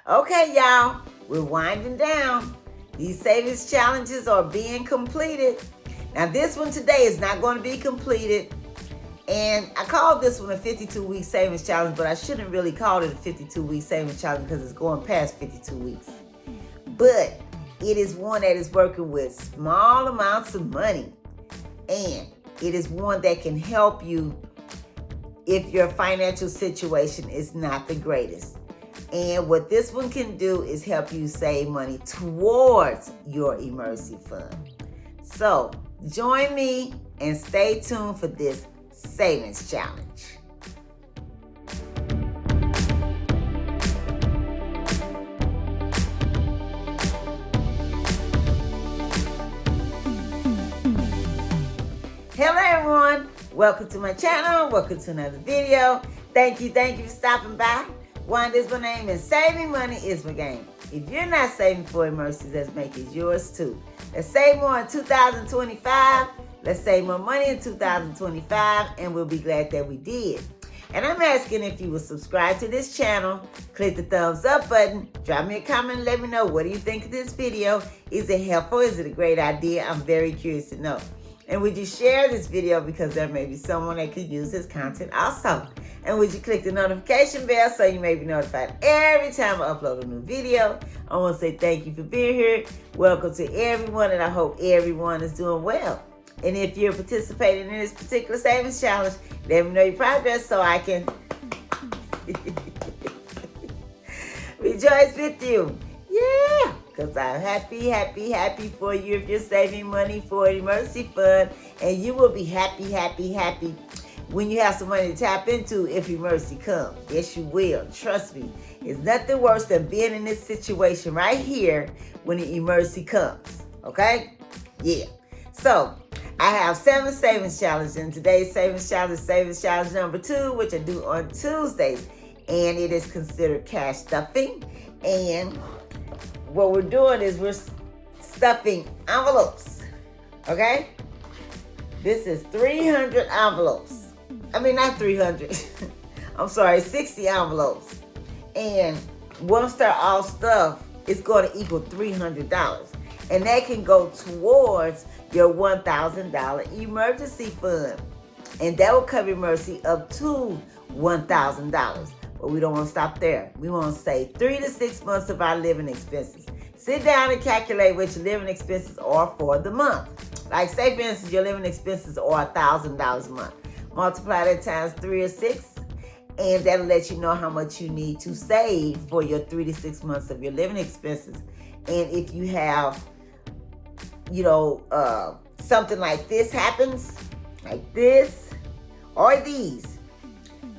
Okay, y'all, we're winding down. These savings challenges are being completed. Now, this one today is not going to be completed. And I called this one a 52-week savings challenge, but I shouldn't really call it a 52-week savings challenge because it's going past 52 weeks. But it is one that is working with small amounts of money. And it is one that can help you if your financial situation is not the greatest. And what this one can do is help you save money towards your emergency fund. So join me and stay tuned for this savings challenge. Hello everyone, welcome to my channel, welcome to another video. Thank you for stopping by. One is my name and saving money is my game. If you're not saving for emergencies, let's make it yours too. Let's save more in 2025. Let's save more money in 2025, and we'll be glad that we did. And I'm asking if you will subscribe to this channel, click the thumbs up button, drop me a comment, and let me know what do you think of this video. Is it helpful? Is it a great idea? I'm very curious to know. And would you share this video because there may be someone that could use this content also. And would you click the notification bell so you may be notified every time I upload a new video. I want to say thank you for being here. Welcome to everyone, and I hope everyone is doing well. And if you're participating in this particular savings challenge, let me know your progress so I can rejoice with you. Yeah, because I'm happy for you if you're saving money for an emergency fund. And you will be happy when you have some money to tap into if emergency comes. Yes, you will. Trust me. It's nothing worse than being in this situation right here when the emergency comes. Okay? Yeah. So, I have 7 savings challenges, and today's savings challenge number 2, which I do on Tuesdays. And it is considered cash stuffing. And what we're doing is we're stuffing envelopes. Okay? This is 300 envelopes. I mean, not 300. I'm sorry, 60 envelopes. And once they're all stuffed, it's going to equal $300. And that can go towards your $1,000 emergency fund. And that will cover emergency up to $1,000. But we don't want to stop there. We want to save 3 to 6 months of our living expenses. Sit down and calculate what your living expenses are for the month. Like, say, for instance, your living expenses are $1,000 a month. Multiply that times 3 or 6, and that'll let you know how much you need to save for your 3 to 6 months of your living expenses. And if you have, something like this happens, like this, or these.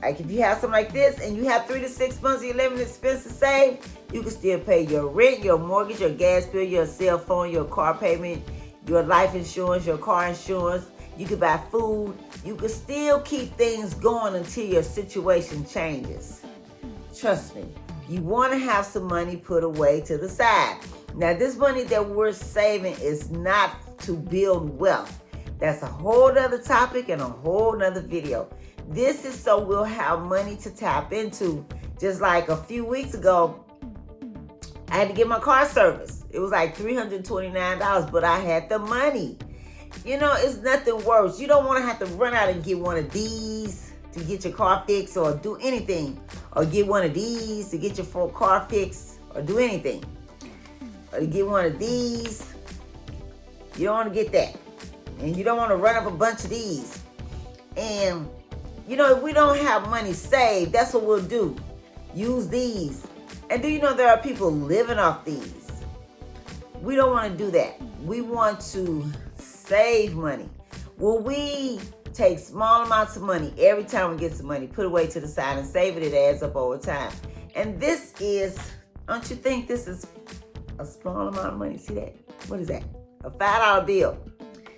Like if you have something like this and you have 3 to 6 months of your living expenses saved, you can still pay your rent, your mortgage, your gas bill, your cell phone, your car payment, your life insurance, your car insurance. You can buy food. You can still keep things going until your situation changes. Trust me, you want to have some money put away to the side. Now, this money that we're saving is not to build wealth. That's a whole nother topic and a whole nother video. This is so we'll have money to tap into. Just like a few weeks ago, I had to get my car serviced. It was like $329, but I had the money. It's nothing worse. You don't want to have to run out and get one of these to get your car fixed or do anything. Or get one of these to get your full car fixed or do anything. Or to get one of these. You don't want to get that. And you don't want to run up a bunch of these. And, if we don't have money saved, that's what we'll do. Use these. And do you know there are people living off these? We don't want to do that. We want to save money. Well, we take small amounts of money every time we get some money, put away to the side and save it. It adds up over time. And this is, don't you think this is a small amount of money? See that? What is that? A $5 bill.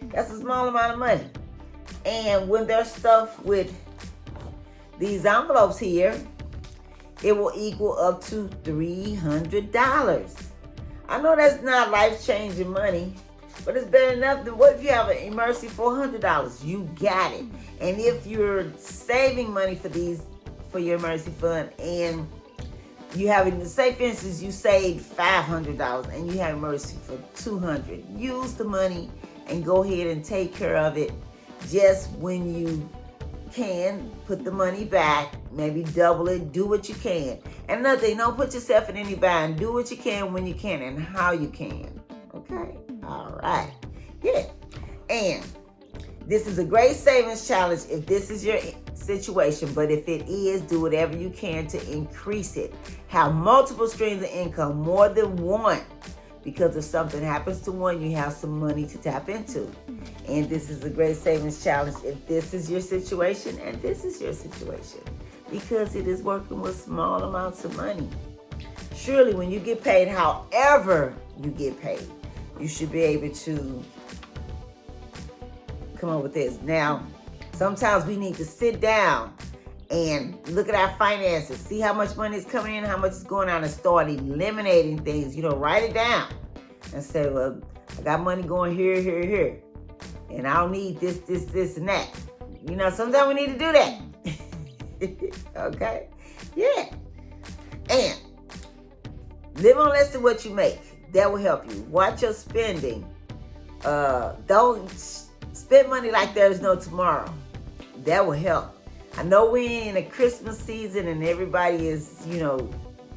That's a small amount of money. And when they're stuffed with these envelopes here, it will equal up to $300. I know that's not life-changing money, but it's better enough than what if you have an emergency $400? You got it. And if you're saving money for your emergency fund and you have, say for instance, you saved $500 and you have emergency for $200. Use the money and go ahead and take care of it. Just when you can, put the money back, maybe double it, do what you can. And another thing, don't put yourself in any bind. Do what you can when you can and how you can. Okay? All right. Yeah. And this is a great savings challenge if this is your situation, but if it is, do whatever you can to increase it. Have multiple streams of income, more than one, because if something happens to one, you have some money to tap into. And this is a great savings challenge if this is your situation and this is your situation, because it is working with small amounts of money. Surely when you get paid, however you get paid, you should be able to come up with this. Now, sometimes we need to sit down and look at our finances, see how much money is coming in, how much is going out, and start eliminating things. Write it down and say, well, I got money going here, here, here, and I don't need this, this, this, and that. Sometimes we need to do that. Okay? Yeah. And live on less than what you make. That will help you. Watch your spending. Don't spend money like there's no tomorrow. That will help. I know we're in a Christmas season and everybody is,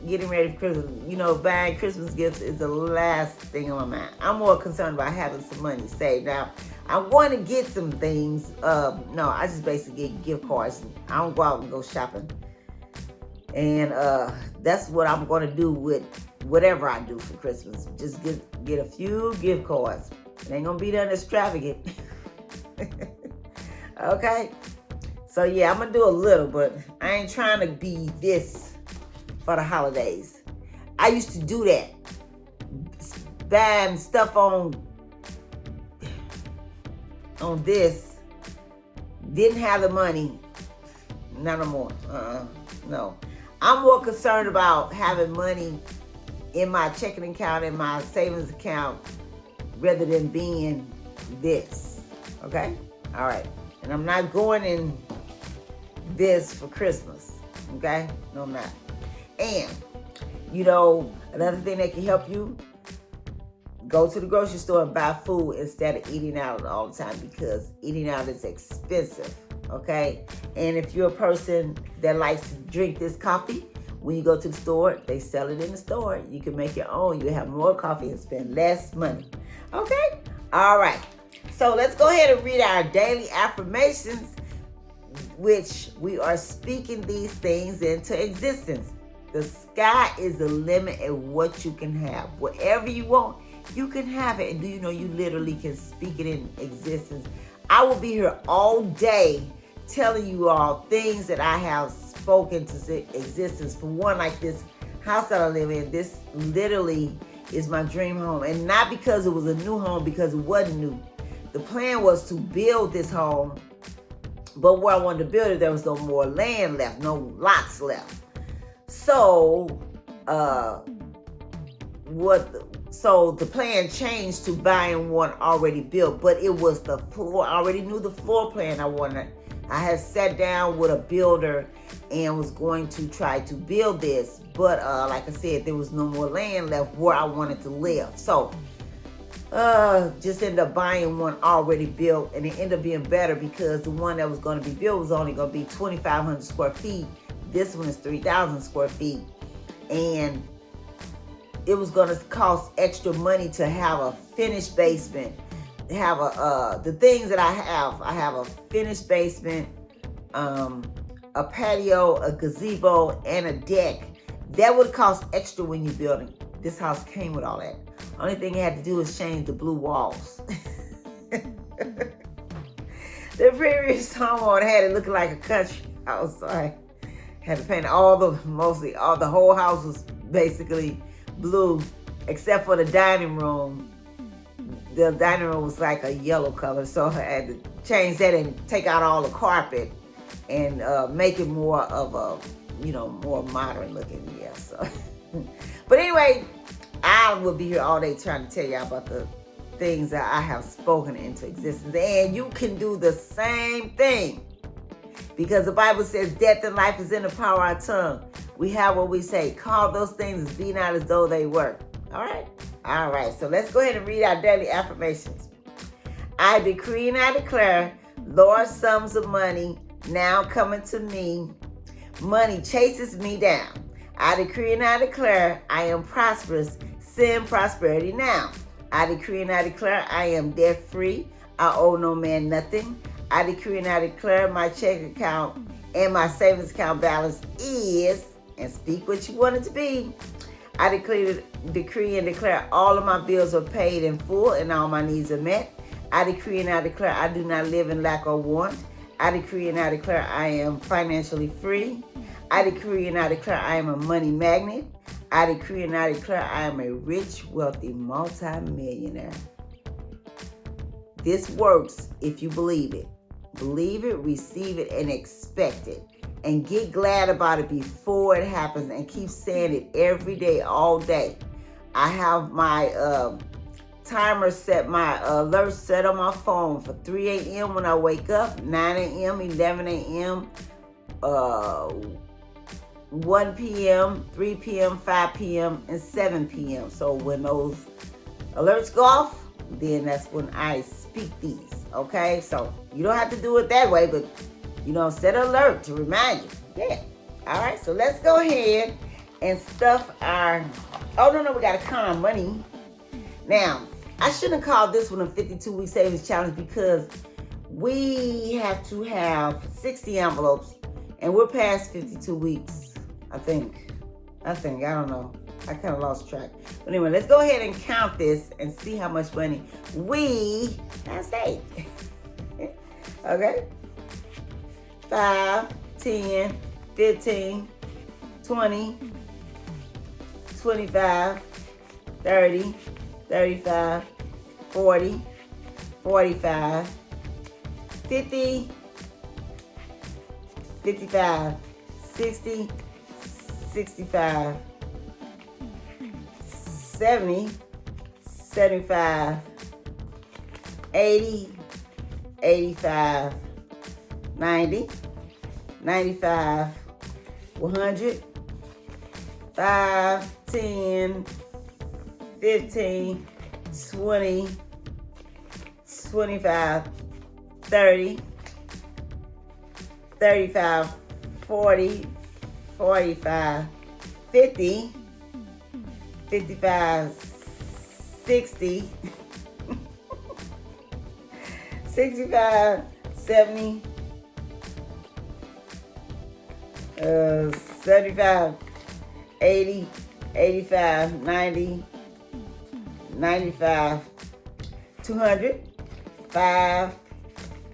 getting ready for Christmas. Buying Christmas gifts is the last thing on my mind. I'm more concerned about having some money saved. Now, I want to get some things. No, I just basically get gift cards. I don't go out and go shopping. And that's what I'm going to do with whatever I do for Christmas. Just get a few gift cards. It ain't going to be that extravagant. Okay? So yeah, I'm going to do a little, but I ain't trying to be this for the holidays. I used to do that. Buying stuff on this. Didn't have the money. Not no more. No. I'm more concerned about having money in my checking account, in my savings account, rather than being this. Okay? All right. And I'm not going in this for Christmas. Okay? No, I'm not. And, another thing that can help you, go to the grocery store and buy food instead of eating out all the time, because eating out is expensive. Okay? And if you're a person that likes to drink this coffee, when you go to the store, they sell it in the store. You can make your own. You have more coffee and spend less money. Okay? All right. So let's go ahead and read our daily affirmations, which we are speaking these things into existence. The sky is the limit at what you can have. Whatever you want, you can have it. And do you know you literally can speak it in existence? I will be here all day telling you all things that I have spoken to existence. For one, like this house that I live in, this literally is my dream home. And not because it was a new home, because it wasn't new. The plan was to build this home, but where I wanted to build it, there was no more land left, no lots left. So, the plan changed to buying one already built, but it was the floor. I already knew the floor plan I wanted. I had sat down with a builder and was going to try to build this, but like I said, there was no more land left where I wanted to live. So, just ended up buying one already built, and it ended up being better because the one that was going to be built was only going to be 2,500 square feet. This one is 3,000 square feet, and it was going to cost extra money to have a finished basement. Have the things that I have a finished basement, a patio, a gazebo, and a deck. That would cost extra when you're building. This house came with all that. Only thing I had to do is change the blue walls. The previous homeowner had it looking like a country house, so I had to paint all the whole house was basically blue, except for the dining room. The dining room was like a yellow color, so I had to change that and take out all the carpet and make it more of a, more modern looking. Yeah. So, but anyway, I will be here all day trying to tell y'all about the things that I have spoken into existence, and you can do the same thing, because the Bible says death and life is in the power of our tongue. we have what we say, call those things as be not as though they were. All right? All right, so let's go ahead and read our daily affirmations. I decree and I declare large sums of money now coming to me. Money chases me down. I decree and I declare I am prosperous. Send prosperity now. I decree and I declare I am debt free. I owe no man nothing. I decree and I declare my checking account and my savings account balance is, and speak what you want it to be. I decree and declare all of my bills are paid in full and all my needs are met. I decree and I declare I do not live in lack or want. I decree and I declare I am financially free. I decree and I declare I am a money magnet. I decree and I declare I am a rich, wealthy, multi-millionaire. This works if you believe it. Believe it, receive it, and expect it. And get glad about it before it happens and keep saying it every day, all day. I have my timer set, my alert set on my phone for 3 a.m. when I wake up, 9 a.m., 11 a.m., 1 p.m., 3 p.m., 5 p.m., and 7 p.m. So when those alerts go off, then that's when I speak these, okay? So you don't have to do it that way, but set an alert to remind you. Yeah. All right, so let's go ahead and stuff our, we got to count our money. Now, I shouldn't call this one a 52-week savings challenge because we have to have 60 envelopes and we're past 52 weeks, I think, I don't know. I kind of lost track. But anyway, let's go ahead and count this and see how much money we have saved. Okay? 5, 10, 15, 20, 25, 30, 35, 40, 45, 50, 55, 60, 65, 70, 75, 80, 85, 90, 95, 100, 5, 10, 15, 20, 25, 30, 35, 40, 45, 50, 55, 60, 65, 70, 75, 80, 85, 90, 95, 200, 5,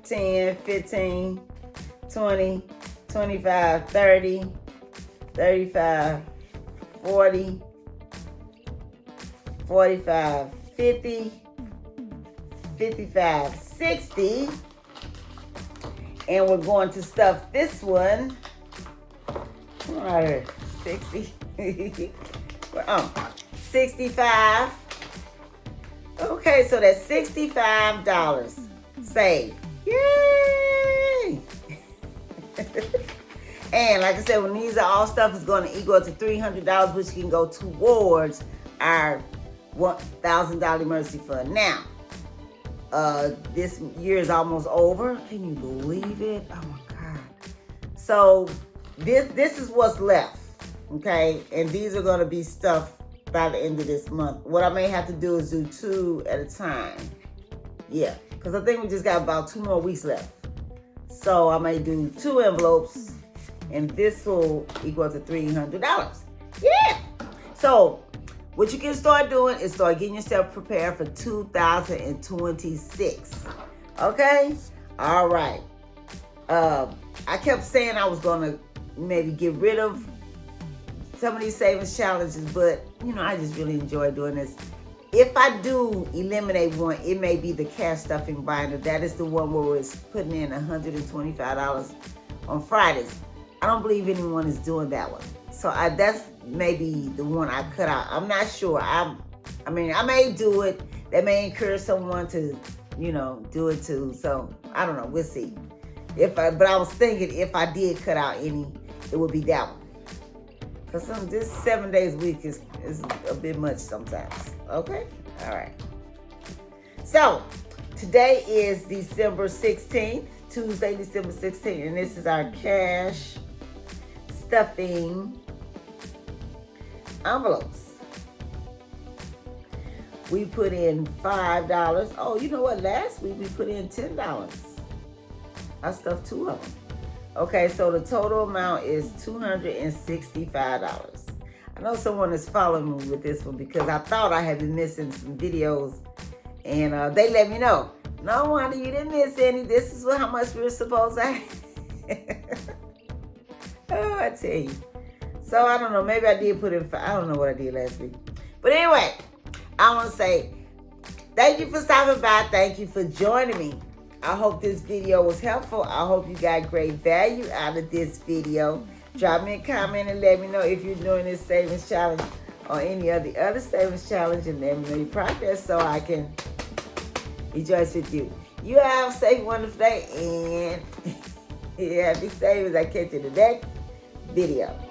10, 15, 20, 25, 30, 35, 40, 45, 50, 55, 60. And we're going to stuff this one. Right here, 60. 65. Okay, so that's $65 saved. Yay! And like I said, when these are all stuff, is going to equal to $300, which can go towards our $1,000 emergency fund. Now, this year is almost over. Can you believe it? Oh my God. So this is what's left, okay? And these are going to be stuff by the end of this month. What I may have to do is do 2 at a time. Yeah, because I think we just got about 2 more weeks left. So I may do 2 envelopes, and this will equal to $300. Yeah. So what you can start doing is start getting yourself prepared for 2026. Okay? All right. I kept saying I was going to maybe get rid of some of these savings challenges, but, I just really enjoy doing this. If I do eliminate one, it may be the cash stuffing binder. That is the one where it's putting in $125 on Fridays. I don't believe anyone is doing that one. So that's maybe the one I cut out. I'm not sure. I may do it. That may encourage someone to, do it too. So I don't know. We'll see. But I was thinking if I did cut out any, it would be that one. Because this 7 days a week is a bit much sometimes. Okay? All right. So, today is December 16th, Tuesday, December 16th, and this is our cash stuffing envelopes. We put in $5. Oh, you know what? Last week we put in $10. I stuffed 2 of them. Okay, so the total amount is $265. I know someone is following me with this one because I thought I had been missing some videos, and they let me know. No wonder you didn't miss any. This is how much we were supposed to have. Oh, I tell you. So I don't know. Maybe I did put in. I don't know what I did last week. But anyway, I want to say thank you for stopping by. Thank you for joining me. I hope this video was helpful. I hope you got great value out of this video. Drop me a comment and let me know if you're doing this savings challenge or any of the other savings challenge, and let me know your progress so I can rejoice with you. You have a safe, wonderful day, and happy savings. I catch you in the next video.